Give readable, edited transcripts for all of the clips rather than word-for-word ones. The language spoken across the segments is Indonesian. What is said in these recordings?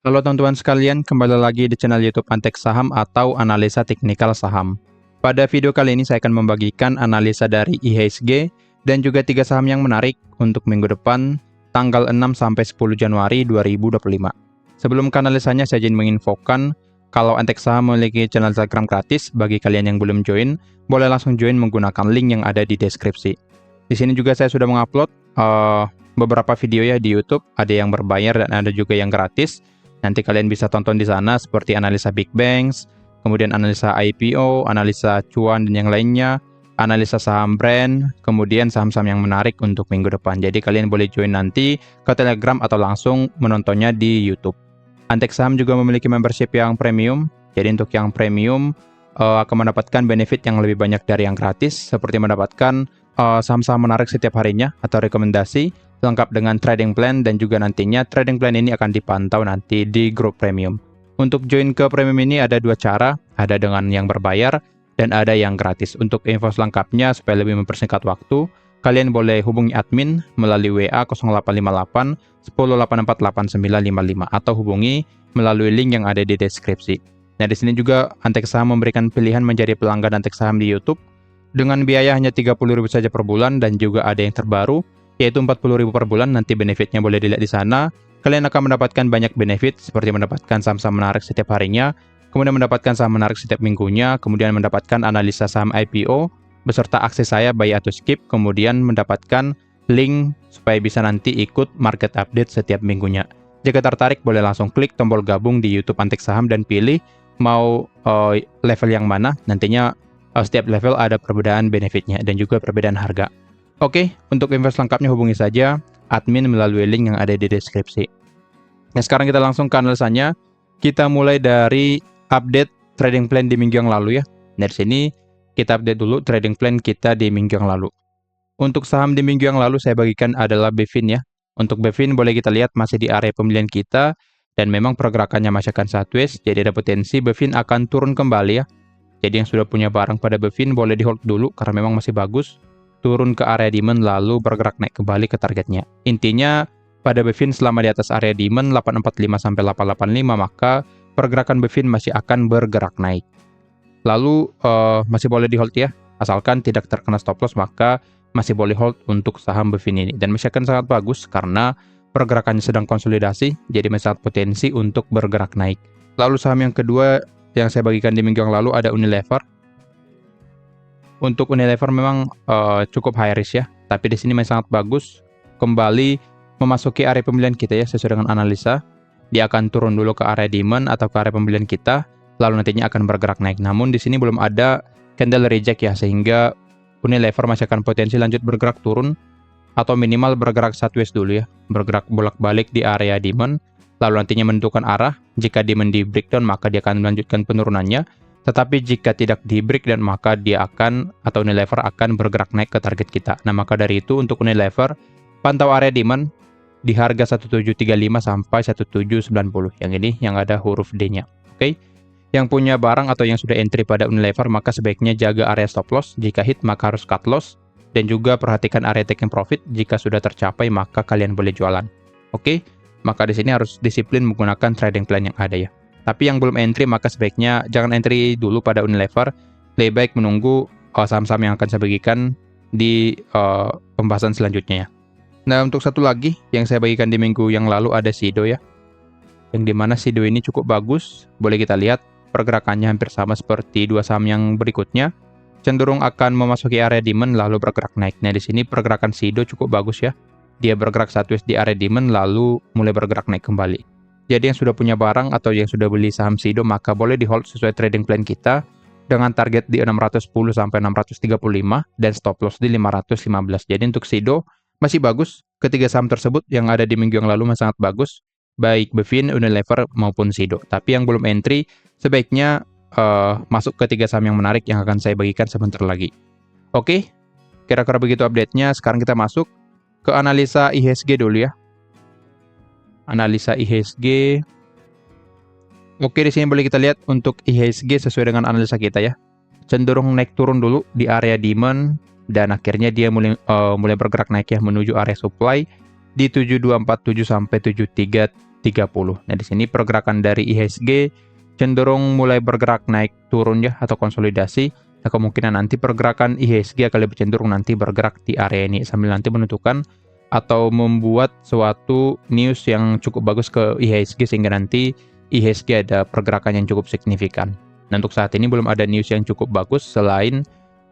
Halo teman-teman sekalian, kembali lagi di channel YouTube Antek Saham atau Analisa Teknikal Saham. Pada video kali ini saya akan membagikan analisa dari IHSG dan juga 3 saham yang menarik untuk minggu depan tanggal 6 sampai 10 Januari 2025. Sebelum ke analisanya, saya ingin menginfokan kalau Antek Saham memiliki channel Telegram gratis. Bagi kalian yang belum join, boleh langsung join menggunakan link yang ada di deskripsi. Di sini juga saya sudah mengupload beberapa video ya di YouTube, ada yang berbayar dan ada juga yang gratis. Nanti kalian bisa tonton di sana seperti analisa Big Banks, kemudian analisa IPO, analisa cuan dan yang lainnya, analisa saham brand, kemudian saham-saham yang menarik untuk minggu depan. Jadi kalian boleh join nanti ke Telegram atau langsung menontonnya di YouTube. Antek Saham juga memiliki membership yang premium. Jadi untuk yang premium akan mendapatkan benefit yang lebih banyak dari yang gratis, seperti mendapatkan saham-saham menarik setiap harinya atau rekomendasi, lengkap dengan trading plan, dan juga nantinya trading plan ini akan dipantau nanti di grup premium. Untuk join ke premium ini ada 2 cara, ada dengan yang berbayar dan ada yang gratis. Untuk info selengkapnya supaya lebih mempersingkat waktu, kalian boleh hubungi admin melalui WA 0858 1084 8955 atau hubungi melalui link yang ada di deskripsi. Nah, di sini juga Antek Saham memberikan pilihan menjadi pelanggan Antek Saham di YouTube dengan biaya hanya 30.000 saja per bulan, dan juga ada yang terbaru yaitu 40.000 per bulan. Nanti benefitnya boleh dilihat di sana. Kalian akan mendapatkan banyak benefit seperti mendapatkan saham-saham menarik setiap harinya, kemudian mendapatkan saham menarik setiap minggunya, kemudian mendapatkan analisa saham IPO beserta akses saya buy atau skip, kemudian mendapatkan link supaya bisa nanti ikut market update setiap minggunya. Jika tertarik boleh langsung klik tombol gabung di YouTube Antek Saham dan pilih mau level yang mana. Nantinya setiap level ada perbedaan benefitnya dan juga perbedaan harga. Oke, untuk info lengkapnya hubungi saja admin melalui link yang ada di deskripsi. Nah, sekarang kita langsung ke analisanya. Kita mulai dari update trading plan di minggu yang lalu ya. Dari sini kita update dulu trading plan kita di minggu yang lalu. Untuk saham di minggu yang lalu saya bagikan adalah Bevin ya. Untuk Bevin boleh kita lihat masih di area pembelian kita dan memang pergerakannya masih akan sideways, jadi ada potensi Bevin akan turun kembali ya. Jadi yang sudah punya barang pada Bevin boleh di hold dulu karena memang masih bagus. Turun ke area demand lalu bergerak naik kembali ke targetnya. Intinya pada Bevin selama di atas area demand 845 sampai 885 maka pergerakan Bevin masih akan bergerak naik. Lalu masih boleh di hold ya, asalkan tidak terkena stop loss maka masih boleh hold untuk saham Bevin ini, dan masih akan sangat bagus karena pergerakannya sedang konsolidasi, jadi masih sangat potensi untuk bergerak naik. Lalu saham yang kedua yang saya bagikan di minggu yang lalu ada Unilever. Untuk Unilever memang cukup high risk ya, tapi di sini masih sangat bagus. Kembali memasuki area pembelian kita ya, sesuai dengan analisa. Dia akan turun dulu ke area demand atau ke area pembelian kita, lalu nantinya akan bergerak naik. Namun di sini belum ada candle reject ya, sehingga Unilever masih akan potensi lanjut bergerak turun atau minimal bergerak sideways dulu ya, bergerak bolak-balik di area demand, lalu nantinya menentukan arah. Jika demand di breakdown maka dia akan melanjutkan penurunannya. Tetapi jika tidak di breakdown maka dia akan atau Unilever akan bergerak naik ke target kita. Nah, maka dari itu untuk Unilever pantau area demand di harga 1735 sampai 1790. Yang ini yang ada huruf D-nya. Oke. Yang punya barang atau yang sudah entry pada Unilever maka sebaiknya jaga area stop loss. Jika hit maka harus cut loss, dan juga perhatikan area taking profit. Jika sudah tercapai maka kalian boleh jualan. Oke. Maka di sini harus disiplin menggunakan trading plan yang ada ya. Tapi yang belum entry maka sebaiknya jangan entry dulu pada Unilever. Lebih baik menunggu saham-saham yang akan saya bagikan di pembahasan selanjutnya ya. Nah, untuk satu lagi yang saya bagikan di minggu yang lalu ada Sido ya. Yang dimana Sido ini cukup bagus. Boleh kita lihat pergerakannya hampir sama seperti dua saham yang berikutnya. Cenderung akan memasuki area demand lalu bergerak naik. Nah, di sini pergerakan Sido cukup bagus ya. Dia bergerak sideways di area demand lalu mulai bergerak naik kembali. Jadi yang sudah punya barang atau yang sudah beli saham Sido maka boleh di hold sesuai trading plan kita dengan target di 610 sampai 635 dan stop loss di 515. Jadi untuk Sido masih bagus. Ketiga saham tersebut yang ada di minggu yang lalu masih sangat bagus, baik Bevin, Unilever maupun Sido. Tapi yang belum entry sebaiknya masuk ke tiga saham yang menarik yang akan saya bagikan sebentar lagi. Oke, kira-kira begitu update-nya. Sekarang kita masuk ke analisa IHSG dulu ya. Analisa IHSG. Oke, di sini boleh kita lihat untuk IHSG sesuai dengan analisa kita ya. Cenderung naik turun dulu di area demand dan akhirnya dia mulai bergerak naik ya menuju area supply di 7247 sampai Nah, di sini pergerakan dari IHSG cenderung mulai bergerak naik turun ya atau konsolidasi. Nah, kemungkinan nanti pergerakan IHSG akan lebih cenderung nanti bergerak di area ini sambil nanti menentukan atau membuat suatu news yang cukup bagus ke IHSG sehingga nanti IHSG ada pergerakan yang cukup signifikan. Nah, untuk saat ini belum ada news yang cukup bagus selain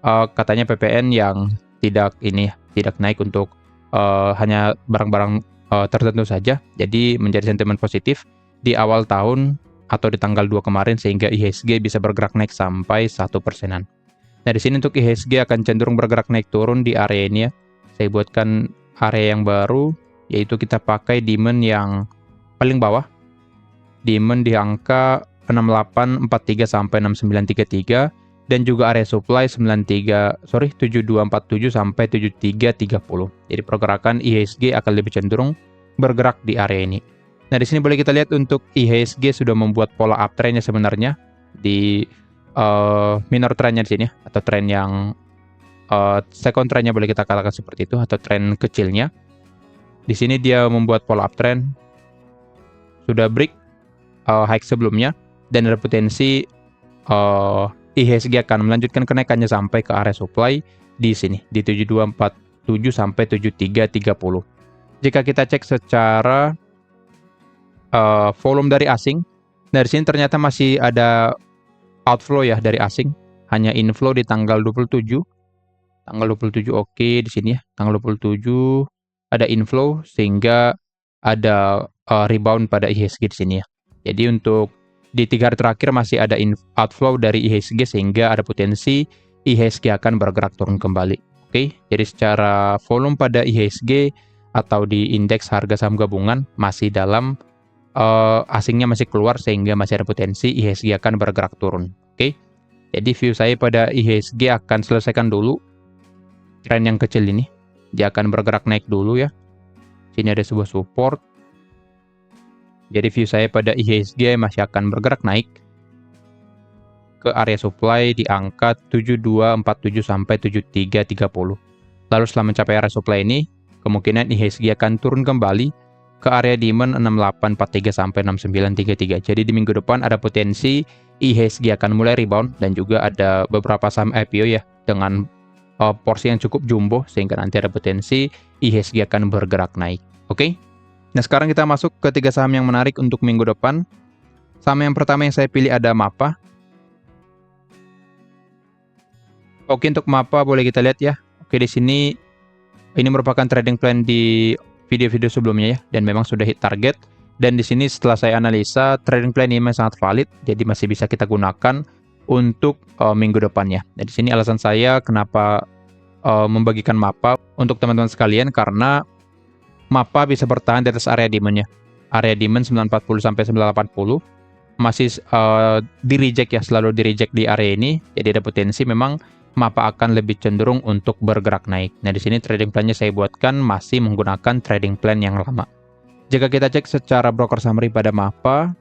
katanya PPN yang tidak naik untuk hanya barang-barang tertentu saja. Jadi menjadi sentimen positif di awal tahun atau di tanggal 2 kemarin sehingga IHSG bisa bergerak naik sampai 1%-an. Nah, di sini untuk IHSG akan cenderung bergerak naik turun di area ini ya. Saya buatkan area yang baru, yaitu kita pakai demand yang paling bawah. Demand di angka 6843 sampai 6933 dan juga area supply 7247 sampai 7330. Jadi pergerakan IHSG akan lebih cenderung bergerak di area ini. Nah, di sini boleh kita lihat untuk IHSG sudah membuat pola uptrend-nya sebenarnya di minor trend-nya di sini atau tren yang second trend-nya boleh kita katakan seperti itu atau tren kecilnya. Di sini dia membuat pola uptrend sudah break high sebelumnya dan ada potensi IHSG akan melanjutkan kenaikannya sampai ke area supply di sini di 7247 sampai 7330. Jika kita cek secara volume dari asing, dari sini ternyata masih ada outflow ya dari asing, hanya inflow di tanggal 27. Tanggal 27 oke di sini ya. Tanggal 27 ada inflow sehingga ada rebound pada IHSG di sini ya. Jadi untuk di 3 hari terakhir masih ada outflow dari IHSG sehingga ada potensi IHSG akan bergerak turun kembali. Oke, jadi secara volume pada IHSG atau di indeks harga saham gabungan masih dalam asingnya masih keluar sehingga masih ada potensi IHSG akan bergerak turun. Oke. Jadi view saya pada IHSG akan selesaikan dulu tren yang kecil ini. Dia akan bergerak naik dulu ya. Sini ada sebuah support. Jadi view saya pada IHSG masih akan bergerak naik ke area supply di angka 7247 sampai 7330. Lalu setelah mencapai area supply ini, kemungkinan IHSG akan turun kembali ke area demand 6843 sampai 6933. Jadi di minggu depan ada potensi IHSG akan mulai rebound dan juga ada beberapa saham IPO ya dengan porsi yang cukup jumbo sehingga nanti ada potensi IHSG akan bergerak naik. Oke. Nah, sekarang kita masuk ke 3 saham yang menarik untuk minggu depan. Saham yang pertama yang saya pilih ada MAPA. Oke, untuk MAPA boleh kita lihat ya. Oke, di sini ini merupakan trading plan di video-video sebelumnya ya, dan memang sudah hit target. Dan di sini setelah saya analisa, trading plan ini memang sangat valid, jadi masih bisa kita gunakan untuk minggu depannya. Nah, di sini alasan saya kenapa membagikan MAPA untuk teman-teman sekalian, karena MAPA bisa bertahan di atas area demand-nya. Area demand 940 sampai 980 masih di reject ya, selalu di reject di area ini. Jadi ada potensi memang MAPA akan lebih cenderung untuk bergerak naik. Nah, di sini trading plan-nya saya buatkan masih menggunakan trading plan yang lama. Jika kita cek secara broker summary pada MAPA,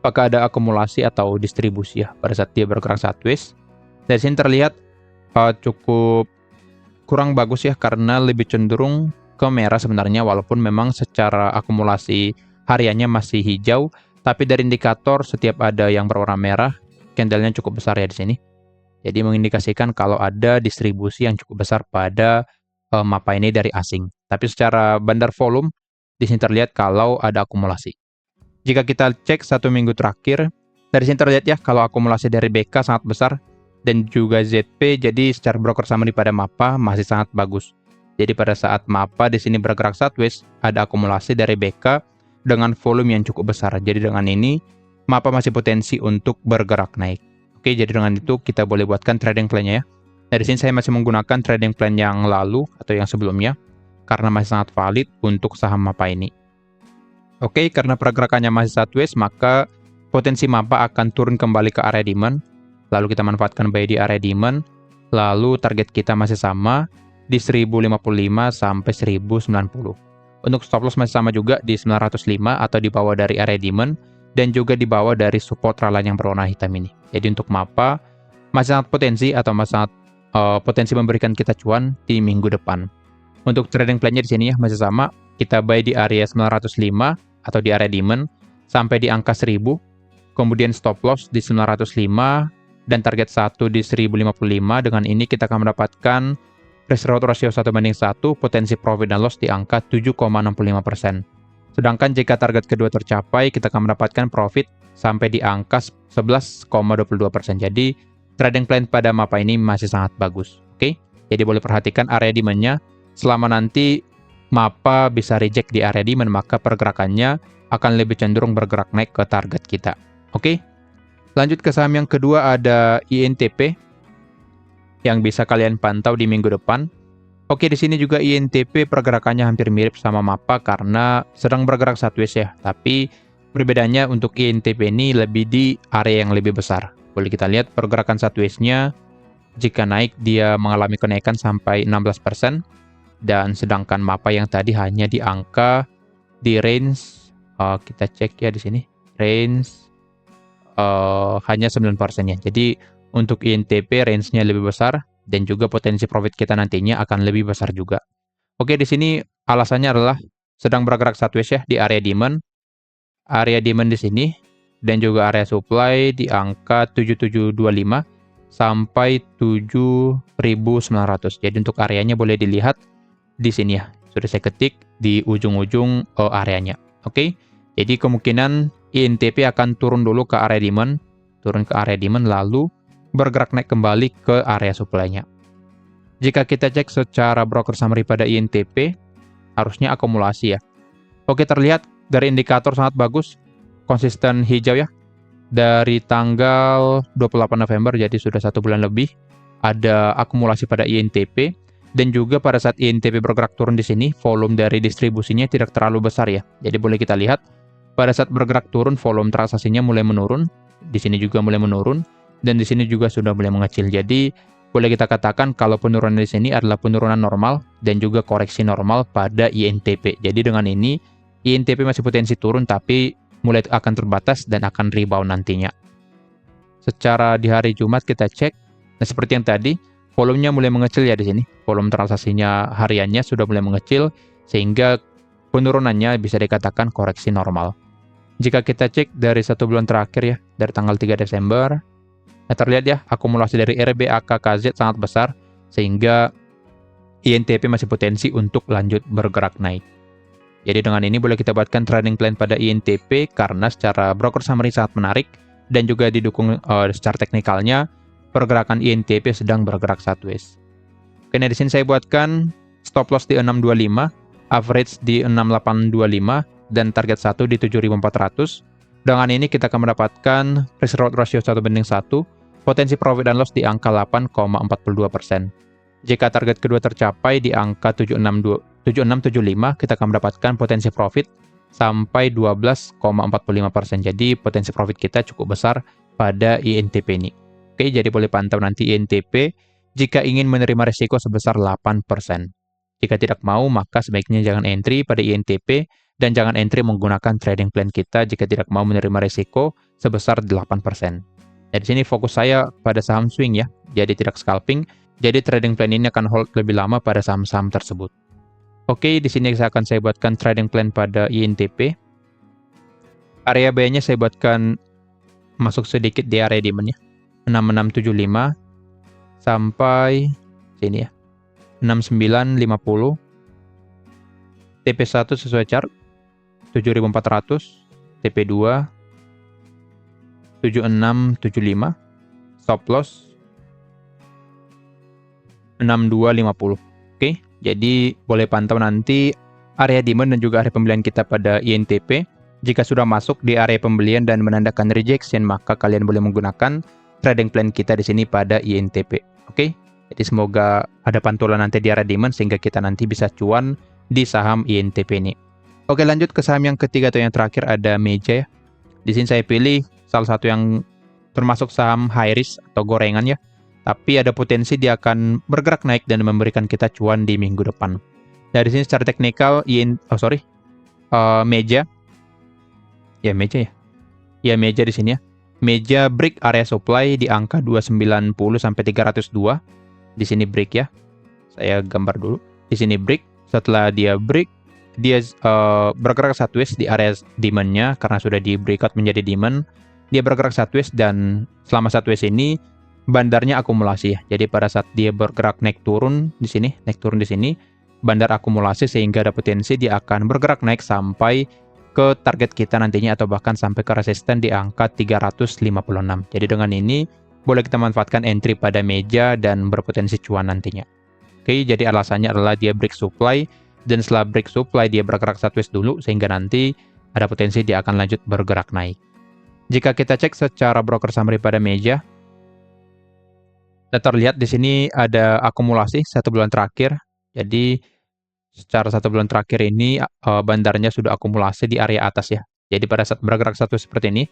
apakah ada akumulasi atau distribusi ya pada saat dia bergerak sideways. Dari sini terlihat cukup kurang bagus ya karena lebih cenderung ke merah sebenarnya walaupun memang secara akumulasi hariannya masih hijau, tapi dari indikator setiap ada yang berwarna merah, candle-nya cukup besar ya di sini. Jadi mengindikasikan kalau ada distribusi yang cukup besar pada MAPA ini dari asing. Tapi secara bandar volume, di sini terlihat kalau ada akumulasi. Jika kita cek 1 minggu terakhir, dari sini terlihat ya kalau akumulasi dari BK sangat besar dan juga ZP, jadi secara broker summary pada MAPA masih sangat bagus. Jadi pada saat MAPA di sini bergerak sideways, ada akumulasi dari BK dengan volume yang cukup besar. Jadi dengan ini, MAPA masih potensi untuk bergerak naik. Oke, jadi dengan itu kita boleh buatkan trading plan-nya ya. Dari sini saya masih menggunakan trading plan yang lalu atau yang sebelumnya karena masih sangat valid untuk saham MAPA ini. Oke, karena pergerakannya masih sideways, maka potensi MAPA akan turun kembali ke area demand. Lalu kita manfaatkan buy di area demand. Lalu target kita masih sama di 1055 sampai 1090. Untuk stop loss masih sama juga di 905 atau di bawah dari area demand dan juga di bawah dari support rally yang berwarna hitam ini. Jadi untuk MAPA masih sangat potensi atau masih sangat potensi memberikan kita cuan di minggu depan. Untuk trading plan-nya di sini ya masih sama, kita buy di area 905 atau di area demand sampai di angka 1000, kemudian stop loss di 905 dan target 1 di 1055. Dengan ini kita akan mendapatkan risk reward ratio 1:1, potensi profit dan loss di angka 7,65%. Sedangkan jika target kedua tercapai, kita akan mendapatkan profit sampai di angka 11,22%. Jadi trading plan pada MAPA ini masih sangat bagus. Oke? Jadi boleh perhatikan area demand-nya. Selama nanti MAPA bisa reject di area demand, maka pergerakannya akan lebih cenderung bergerak naik ke target kita. Oke? Lanjut ke saham yang kedua, ada INTP yang bisa kalian pantau di minggu depan. Oke, di sini juga INTP pergerakannya hampir mirip sama MAPA karena sedang bergerak sideways ya. Tapi perbedaannya untuk INTP ini lebih di area yang lebih besar. Boleh kita lihat pergerakan sideways-nya, jika naik dia mengalami kenaikan sampai 16%, dan sedangkan MAPA yang tadi hanya di angka di range, kita cek ya di sini, range hanya 9% ya. Jadi untuk INTP range-nya lebih besar dan juga potensi profit kita nantinya akan lebih besar juga. Oke, di sini alasannya adalah sedang bergerak sideways ya di area demand. Area demand di sini dan juga area supply di angka 7725 sampai 7900. Jadi untuk areanya boleh dilihat di sini ya. Sudah saya ketik di ujung-ujung areanya. Oke. Jadi kemungkinan INTP akan turun dulu ke area demand, lalu bergerak naik kembali ke area supply-nya. Jika kita cek secara broker summary pada INTP, harusnya akumulasi ya. Oke, terlihat dari indikator sangat bagus, konsisten hijau ya. Dari tanggal 28 November, jadi sudah 1 bulan lebih, ada akumulasi pada INTP. Dan juga pada saat INTP bergerak turun di sini, volume dari distribusinya tidak terlalu besar ya. Jadi boleh kita lihat, pada saat bergerak turun, volume transaksinya mulai menurun. Di sini juga mulai menurun. Dan di sini juga sudah mulai mengecil. Jadi boleh kita katakan kalau penurunan di sini adalah penurunan normal dan juga koreksi normal pada INTP. Jadi dengan ini INTP masih potensi turun tapi mulai akan terbatas dan akan rebound nantinya. Secara di hari Jumat kita cek, nah seperti yang tadi, volumenya mulai mengecil ya di sini. Volume transaksinya hariannya sudah mulai mengecil sehingga penurunannya bisa dikatakan koreksi normal. Jika kita cek dari 1 bulan terakhir ya, dari tanggal 3 Desember, nah terlihat ya, akumulasi dari RBAK KZ sangat besar, sehingga INTP masih potensi untuk lanjut bergerak naik. Jadi dengan ini boleh kita buatkan trading plan pada INTP, karena secara broker summary sangat menarik, dan juga didukung secara teknikalnya, pergerakan INTP sedang bergerak sideways. Oke, nah di sini saya buatkan stop loss di 625, average di 6825, dan target 1 di 7400. Dengan ini kita akan mendapatkan risk reward ratio 1:1, potensi profit dan loss di angka 8,42%. Jika target kedua tercapai di angka 7675, kita akan mendapatkan potensi profit sampai 12,45%. Jadi potensi profit kita cukup besar pada INTP ini. Oke, jadi boleh pantau nanti INTP jika ingin menerima risiko sebesar 8%. Jika tidak mau, maka sebaiknya jangan entry pada INTP dan jangan entry menggunakan trading plan kita jika tidak mau menerima risiko sebesar 8%. Nah, di sini fokus saya pada saham swing ya, jadi tidak scalping. Jadi trading plan ini akan hold lebih lama pada saham-saham tersebut. Oke, di sini saya buatkan trading plan pada INTP. Area buy-nya saya buatkan masuk sedikit di area demand ya. 6675 sampai sini ya. 6950. TP1 sesuai chart 7400, TP2 7675, stop loss 6250. Oke, jadi boleh pantau nanti area demand dan juga area pembelian kita pada INTP. Jika sudah masuk di area pembelian dan menandakan rejection, maka kalian boleh menggunakan trading plan kita di sini pada INTP. Oke, jadi semoga ada pantulan nanti di area demand sehingga kita nanti bisa cuan di saham INTP ini. Oke, lanjut ke saham yang ketiga atau yang terakhir, ada Meja ya. Di sini saya pilih salah satu yang termasuk saham high risk atau gorengan ya. Tapi ada potensi dia akan bergerak naik dan memberikan kita cuan di minggu depan. Dari sini secara teknikal Meja. Ya, Meja ya. Ya, Meja di sini ya. Meja break area supply di angka 290 sampai 302. Di sini break ya. Saya gambar dulu. Di sini break. Setelah dia break, dia bergerak sideways di area demand-nya karena sudah di breakout menjadi demand. Dia bergerak sideways dan selama sideways ini bandarnya akumulasi ya. Jadi pada saat dia bergerak naik turun di sini, bandar akumulasi sehingga ada potensi dia akan bergerak naik sampai ke target kita nantinya atau bahkan sampai ke resisten di angka 356. Jadi dengan ini boleh kita manfaatkan entry pada meja dan berpotensi cuan nantinya. Oke, jadi alasannya adalah dia break supply, dan setelah break supply dia bergerak sideways dulu sehingga nanti ada potensi dia akan lanjut bergerak naik. Jika kita cek secara broker summary pada meja, terlihat di sini ada akumulasi 1 bulan terakhir. Jadi secara 1 bulan terakhir ini bandarnya sudah akumulasi di area atas ya. Jadi pada saat bergerak sideways seperti ini,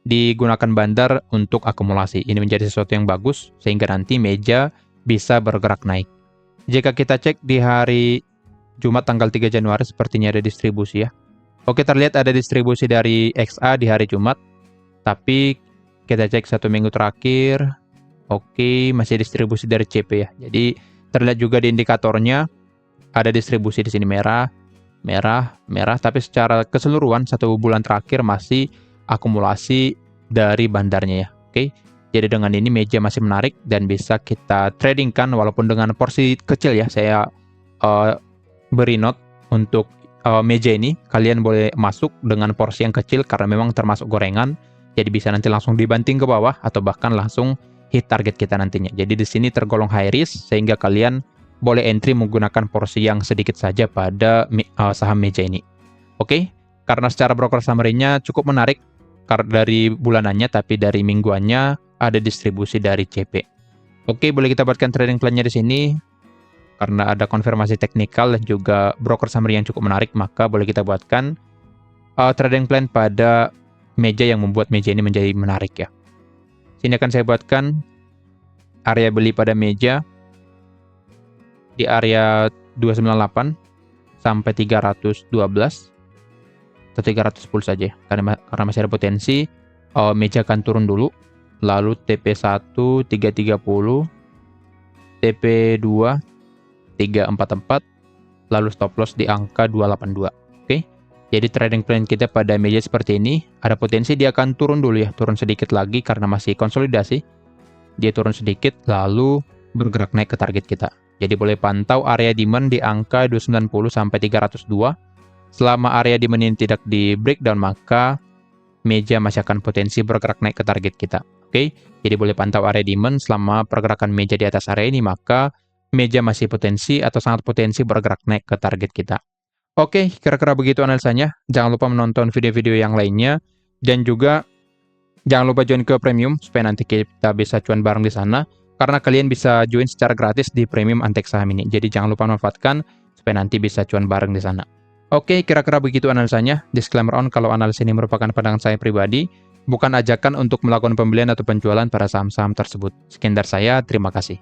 digunakan bandar untuk akumulasi. Ini menjadi sesuatu yang bagus sehingga nanti meja bisa bergerak naik. Jika kita cek di hari Jumat tanggal 3 Januari sepertinya ada distribusi ya. Oke, terlihat ada distribusi dari XA di hari Jumat. Tapi kita cek 1 minggu terakhir, oke, masih distribusi dari CP ya. Jadi terlihat juga di indikatornya ada distribusi di sini merah, tapi secara keseluruhan 1 bulan terakhir masih akumulasi dari bandarnya ya. Oke. Jadi dengan ini meja masih menarik dan bisa kita tradingkan walaupun dengan porsi kecil ya. Saya beri note untuk meja ini. Kalian boleh masuk dengan porsi yang kecil karena memang termasuk gorengan. Jadi bisa nanti langsung dibanting ke bawah atau bahkan langsung hit target kita nantinya. Jadi di sini tergolong high risk sehingga kalian boleh entry menggunakan porsi yang sedikit saja pada saham meja ini. Oke, karena secara broker summary-nya cukup menarik dari bulanannya tapi dari mingguannya ada distribusi dari CP. Oke, boleh kita buatkan trading plan-nya di sini. Karena ada konfirmasi teknikal dan juga broker summary yang cukup menarik, maka boleh kita buatkan trading plan pada meja yang membuat meja ini menjadi menarik ya. Sini akan saya buatkan area beli pada meja di area 298 sampai 312 atau 310 saja karena masih ada potensi meja akan turun dulu. Lalu TP1 330, TP2 344, lalu stop loss di angka 282. Oke. Jadi trading plan kita pada meja seperti ini, ada potensi dia akan turun dulu ya, turun sedikit lagi karena masih konsolidasi. Dia turun sedikit lalu bergerak naik ke target kita. Jadi boleh pantau area demand di angka 290 sampai 302. Selama area demand ini tidak di breakdown maka meja masih akan potensi bergerak naik ke target kita. Oke, jadi boleh pantau area demand selama pergerakan meja di atas area ini, maka meja masih potensi atau sangat potensi bergerak naik ke target kita. Oke, kira-kira begitu analisanya. Jangan lupa menonton video-video yang lainnya, dan juga jangan lupa join ke premium supaya nanti kita bisa cuan bareng di sana, karena kalian bisa join secara gratis di premium Antek Saham ini. Jadi jangan lupa manfaatkan supaya nanti bisa cuan bareng di sana. Oke, kira-kira begitu analisanya. Disclaimer on kalau analisa ini merupakan pandangan saya pribadi, bukan ajakan untuk melakukan pembelian atau penjualan pada saham-saham tersebut. Sekian dari saya, terima kasih.